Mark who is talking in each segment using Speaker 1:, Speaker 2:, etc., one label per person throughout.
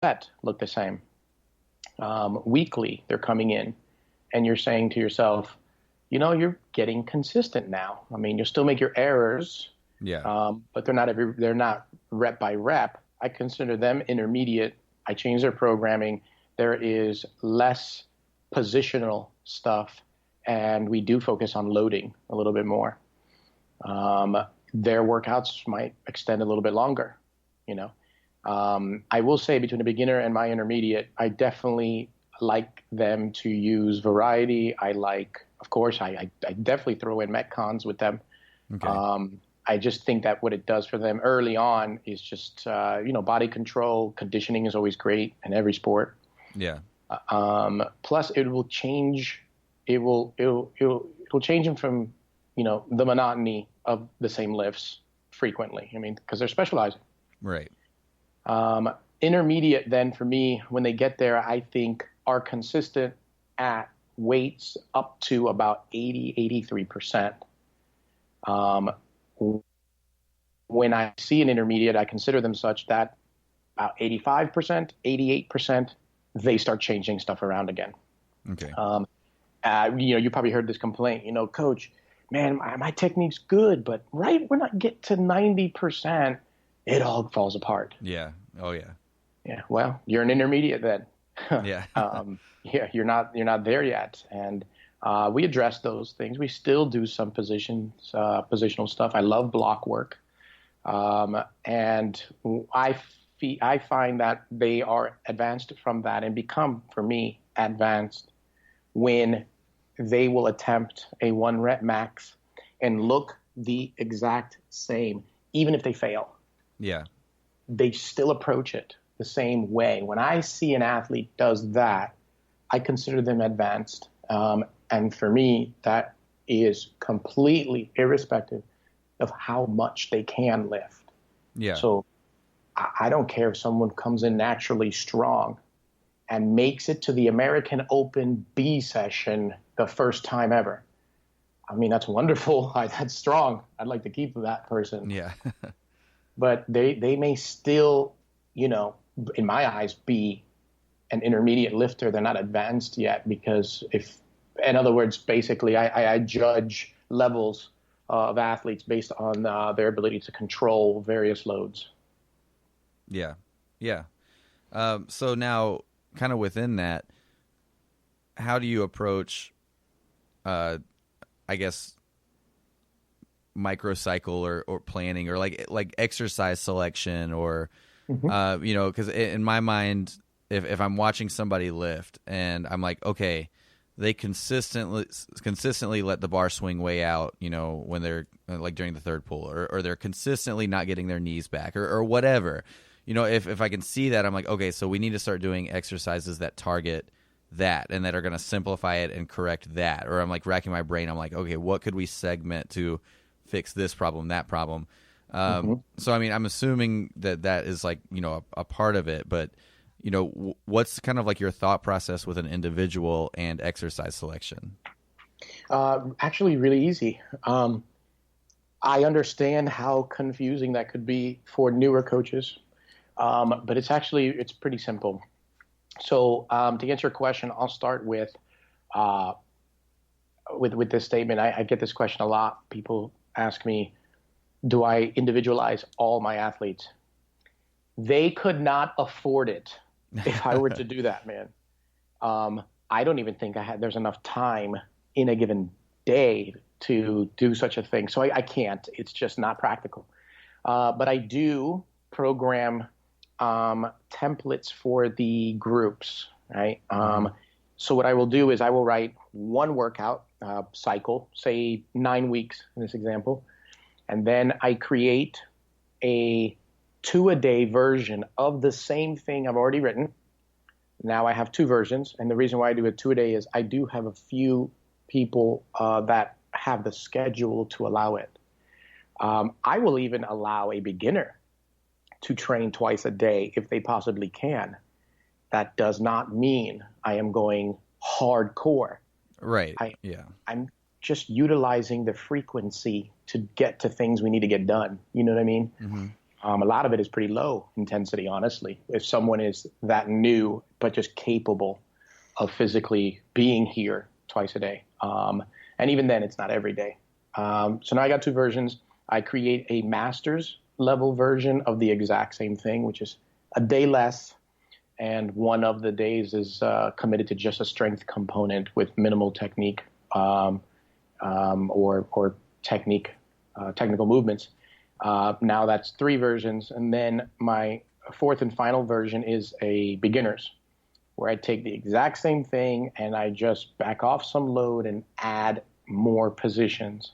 Speaker 1: set look the same. Weekly, they're coming in, and you're saying to yourself, you're getting consistent now. I mean, you'll still make your errors,
Speaker 2: Yeah.
Speaker 1: but they're not rep by rep. I consider them intermediate. I change their programming. There is less positional stuff, and we do focus on loading a little bit more. Their workouts might extend a little bit longer, you know. I will say between the beginner and my intermediate, I definitely like them to use variety. Of course, I definitely throw in Metcons with them.
Speaker 2: Okay.
Speaker 1: I just think that what it does for them early on is just, body control. Conditioning is always great in every sport.
Speaker 2: Yeah.
Speaker 1: Plus, it will change. It'll change them from, the monotony of the same lifts frequently. I mean, because they're specializing.
Speaker 2: Right.
Speaker 1: Intermediate, then, for me, when they get there, I think are consistent at weights up to about 83%. When I see an intermediate, I consider them such that about 85%, 88%, they start changing stuff around again.
Speaker 2: Okay.
Speaker 1: You probably heard this complaint, coach, man, my technique's good, but right when I get to 90%, it all falls apart.
Speaker 2: Yeah. Oh yeah.
Speaker 1: Yeah. Well, you're an intermediate then.
Speaker 2: Yeah.
Speaker 1: You're not there yet. And we address those things. We still do some positional stuff. I love block work. And I find that they are advanced from that and become, for me, advanced when they will attempt a 1 rep max and look the exact same, even if they fail.
Speaker 2: Yeah.
Speaker 1: They still approach it the same way. When I see an athlete does that, I consider them advanced. And for me, that is completely irrespective of how much they can lift.
Speaker 2: Yeah.
Speaker 1: So I don't care if someone comes in naturally strong and makes it to the American Open B session the first time ever. I mean, that's wonderful. That's strong. I'd like to keep that person.
Speaker 2: Yeah.
Speaker 1: But they may still, in my eyes, be an intermediate lifter. They're not advanced yet because in other words, basically, I judge levels of athletes based on their ability to control various loads.
Speaker 2: Yeah. Yeah. So now, kind of within that, how do you approach, I guess, microcycle or planning or like exercise selection or, because in my mind, if I'm watching somebody lift and I'm like, okay, they consistently let the bar swing way out, when they're like during the third pull or they're consistently not getting their knees back or whatever, if I can see that, I'm like, okay, so we need to start doing exercises that target that and that are going to simplify it and correct that. Or I'm like racking my brain. I'm like, okay, what could we segment to fix this problem, that problem? So, I mean, I'm assuming that is like, a part of it, but what's kind of like your thought process with an individual and exercise selection?
Speaker 1: Actually, really easy. I understand how confusing that could be for newer coaches, but it's pretty simple. So to answer your question, I'll start with this statement. I get this question a lot. People ask me, do I individualize all my athletes? They could not afford it if I were to do that, man. I don't even think there's enough time in a given day to do such a thing. So I can't. It's just not practical. But I do program templates for the groups, right? So what I will do is I will write one workout cycle, say 9 weeks in this example, and then I create a 2-a-day version of the same thing I've already written. Now I have 2 versions, and the reason why I do a 2-a-day is I do have a few people that have the schedule to allow it. I will even allow a beginner to train twice a day if they possibly can. That does not mean I am going hardcore.
Speaker 2: Right.
Speaker 1: I'm just utilizing the frequency to get to things we need to get done. You know what I mean? A lot of it is pretty low intensity, honestly. If someone is that new, but just capable of physically being here twice a day. And even then, it's not every day. So now I got two versions. I create a master's level version of the exact same thing, which is a day less. And one of the days is committed to just a strength component with minimal technique or technical movements. Now that's three versions. And then my fourth and final version is a beginner's, where I take the exact same thing and I just back off some load and add more positions.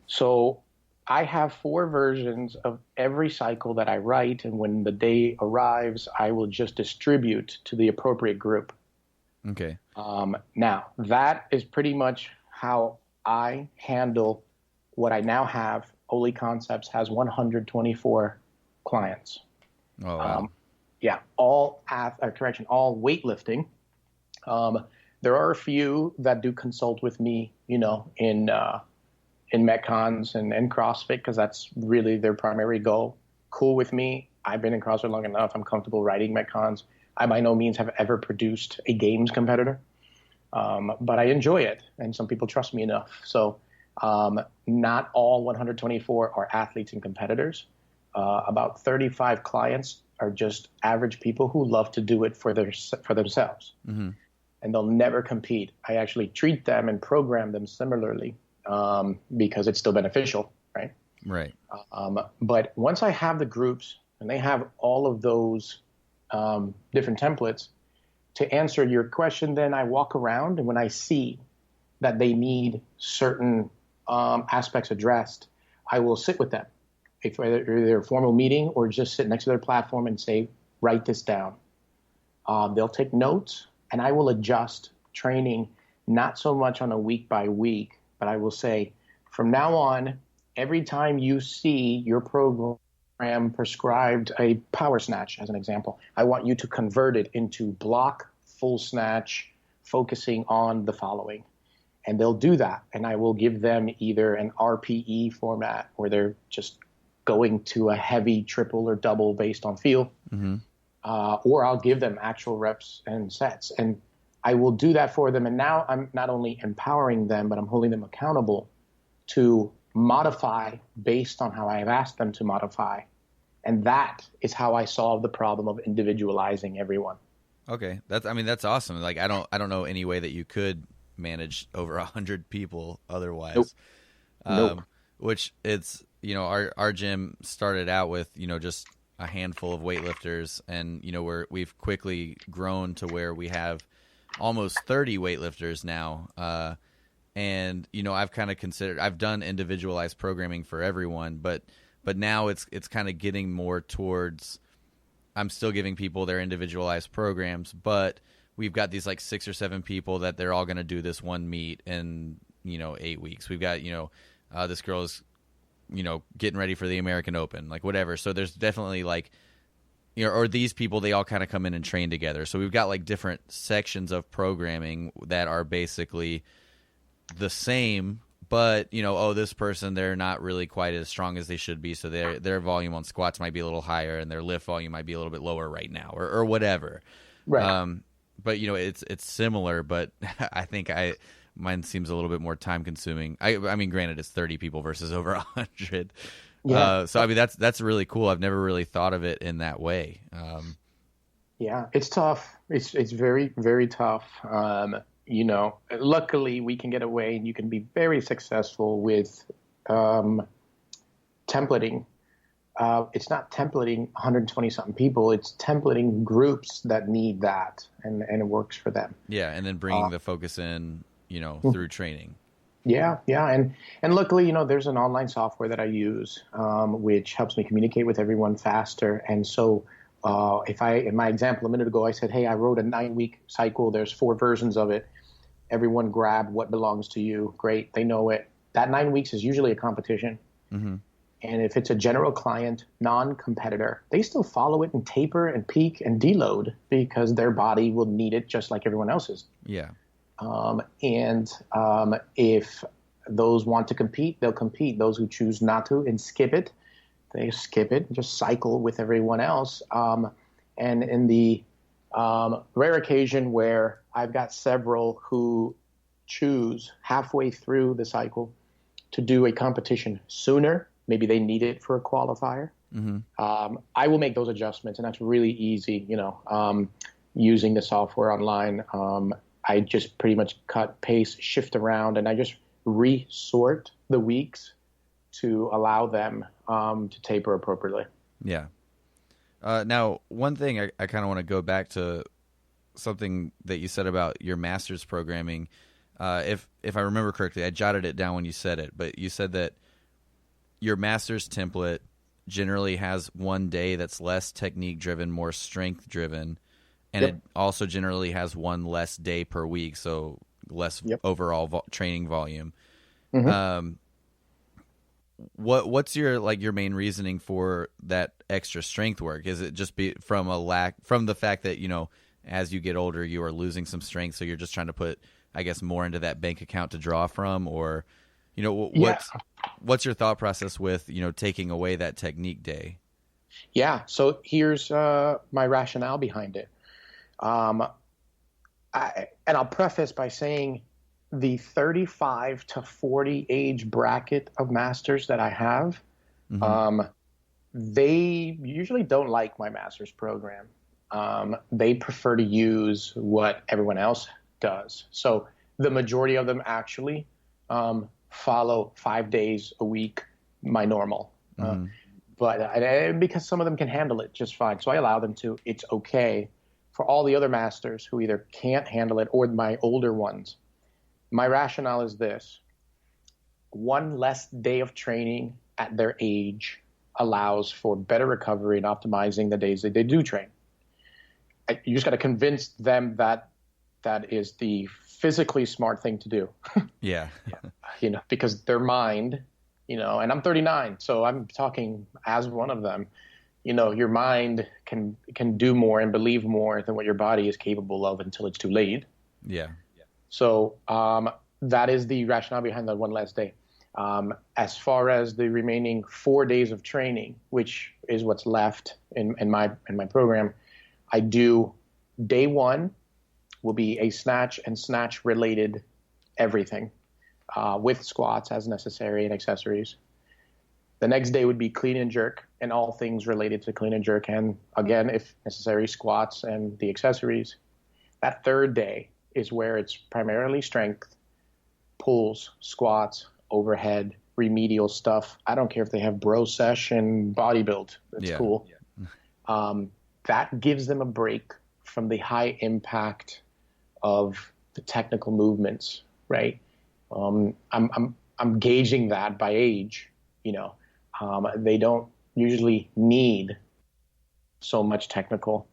Speaker 1: So I have four versions of every cycle that I write, and when the day arrives, I will just distribute to the appropriate group.
Speaker 2: Okay.
Speaker 1: Now, that is pretty much how I handle what I now have. Oli Concepts has 124 clients.
Speaker 2: Oh, wow.
Speaker 1: Yeah, all weightlifting. There are a few that do consult with me, in Metcons and CrossFit, because that's really their primary goal. Cool with me. I've been in CrossFit long enough. I'm comfortable writing Metcons. I by no means have ever produced a games competitor, but I enjoy it, and some people trust me enough. So not all 124 are athletes and competitors. About 35 clients are just average people who love to do it for themselves. Mm-hmm. And they'll never compete. I actually treat them and program them similarly because it's still beneficial, right?
Speaker 2: Right.
Speaker 1: But once I have the groups and they have all of those different templates, to answer your question, then I walk around, and when I see that they need certain aspects addressed, I will sit with them. Either a formal meeting or just sit next to their platform and say, write this down. They'll take notes, and I will adjust training, not so much on a week by week, but I will say, from now on, every time you see your program prescribed a power snatch, as an example, I want you to convert it into block, full snatch, focusing on the following. And they'll do that, and I will give them either an RPE format where they're just going to a heavy triple or double based on feel, mm-hmm. Or I'll give them actual reps and sets. And I will do that for them. And now I'm not only empowering them, but I'm holding them accountable to modify based on how I have asked them to modify. And that is how I solve the problem of individualizing everyone.
Speaker 2: Okay. That's awesome. Like, I don't know any way that you could manage over 100 people otherwise.
Speaker 1: Nope.
Speaker 2: Which it's, our gym started out with, just a handful of weightlifters, and, we've quickly grown to where we have almost 30 weightlifters now. And, I've kind of I've done individualized programming for everyone, but now it's kind of getting more towards, I'm still giving people their individualized programs, but we've got these like 6 or 7 people that they're all going to do this one meet in, 8 weeks. We've got, this girl is, getting ready for the American Open, like whatever. So there's definitely like, or these people, they all kind of come in and train together. So we've got like different sections of programming that are basically the same, but, this person, they're not really quite as strong as they should be. So their volume on squats might be a little higher and their lift volume might be a little bit lower right now or whatever. Right. But, it's similar, but I think mine seems a little bit more time consuming. I mean, granted, it's 30 people versus over 100. Yeah. So, that's really cool. I've never really thought of it in that way.
Speaker 1: Yeah, it's tough. It's very, very tough. Luckily we can get away and you can be very successful with templating. It's not templating 120 something people. It's templating groups that need that, and it works for them.
Speaker 2: Yeah. And then bringing the focus in, through training.
Speaker 1: Yeah. And luckily, there's an online software that I use, which helps me communicate with everyone faster. And so, in my example a minute ago, I said, hey, I wrote a 9-week cycle. There's 4 versions of it. Everyone grab what belongs to you. Great. They know it. That 9 weeks is usually a competition. Mm-hmm. And if it's a general client, non-competitor, they still follow it and taper and peak and deload because their body will need it just like everyone else's.
Speaker 2: Yeah.
Speaker 1: If those want to compete, they'll compete. Those who choose not to and skip it, they skip it and just cycle with everyone else. And in the rare occasion where I've got several who choose halfway through the cycle to do a competition sooner, maybe they need it for a qualifier, I will make those adjustments, and that's really easy, using the software online. I just pretty much cut, paste, shift around, and I just resort the weeks to allow them to taper appropriately.
Speaker 2: Yeah. Now, one thing I kind of want to go back to something that you said about your master's programming. If I remember correctly, I jotted it down when you said it, but you said that your master's template generally has one day that's less technique driven, more strength driven, and it also generally has one less day per week, so less overall training volume. What's your main reasoning for that extra strength work? Is it just from the fact that, as you get older, you are losing some strength, so you're just trying to put, I guess, more into that bank account to draw from, or, what's your thought process with, taking away that technique day?
Speaker 1: Yeah. So here's my rationale behind it. And I'll preface by saying the 35 to 40 age bracket of masters that I have, they usually don't like my master's program. They prefer to use what everyone else does. So the majority of them actually follow 5 days a week, my normal. But because some of them can handle it just fine, so I allow them to. It's okay. For all the other masters who either can't handle it or my older ones, my rationale is this: one less day of training at their age allows for better recovery and optimizing the days that they do train. You just got to convince them that that is the physically smart thing to do.
Speaker 2: Yeah.
Speaker 1: Because their mind, and I'm 39, so I'm talking as one of them. Your mind can do more and believe more than what your body is capable of until it's too late.
Speaker 2: Yeah.
Speaker 1: So that is the rationale behind the one less day. As far as the remaining 4 days of training, which is what's left in my program, I do day one will be a snatch and snatch related everything with squats as necessary and accessories. The next day would be clean and jerk and all things related to clean and jerk, and again, if necessary, squats and the accessories. That third day is where it's primarily strength, pulls, squats, overhead, remedial stuff. I don't care if they have bro sesh and body build. That's cool. Yeah. That gives them a break from the high impact of the technical movements, right? I'm gauging that by age, they don't usually need so much technical,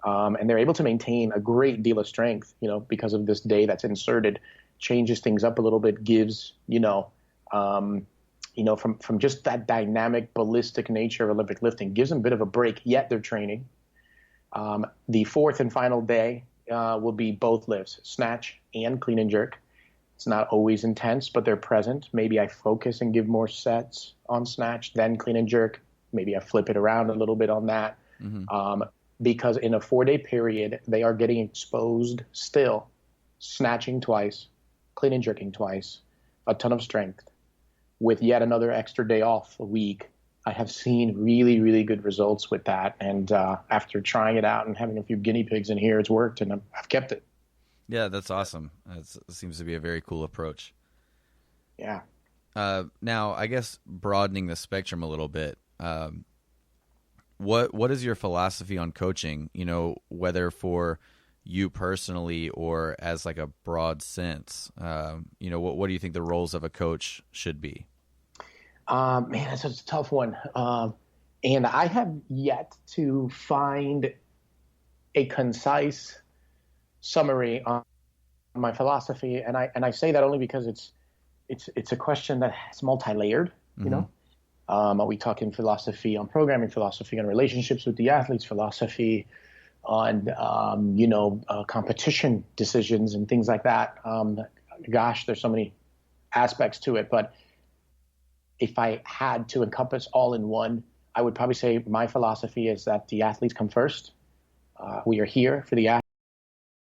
Speaker 1: and they're able to maintain a great deal of strength, because of this day that's inserted, changes things up a little bit, gives, from just that dynamic ballistic nature of Olympic lifting, gives them a bit of a break, yet they're training. The fourth and final day will be both lifts, snatch and clean and jerk. It's not always intense, but they're present. Maybe I focus and give more sets on snatch, then clean and jerk. Maybe I flip it around a little bit on that. Because in a 4-day period, they are getting exposed still, snatching twice, clean and jerking twice, a ton of strength, with yet another extra day off a week. I have seen really, really good results with that. And after trying it out and having a few guinea pigs in here, it's worked, and I've kept it.
Speaker 2: Yeah, that's awesome. It seems to be a very cool approach.
Speaker 1: Yeah.
Speaker 2: Now, I guess broadening the spectrum a little bit, what is your philosophy on coaching, whether for you personally or as like a broad sense? What do you think the roles of a coach should be?
Speaker 1: Man, that's a tough one. And I have yet to find a concise summary on my philosophy. And I say that only because it's a question that is multi-layered, Are we talking philosophy on programming, philosophy on relationships with the athletes, philosophy on, competition decisions and things like that? Gosh, there's so many aspects to it. But if I had to encompass all in one, I would probably say my philosophy is that the athletes come first. We are here for the athletes.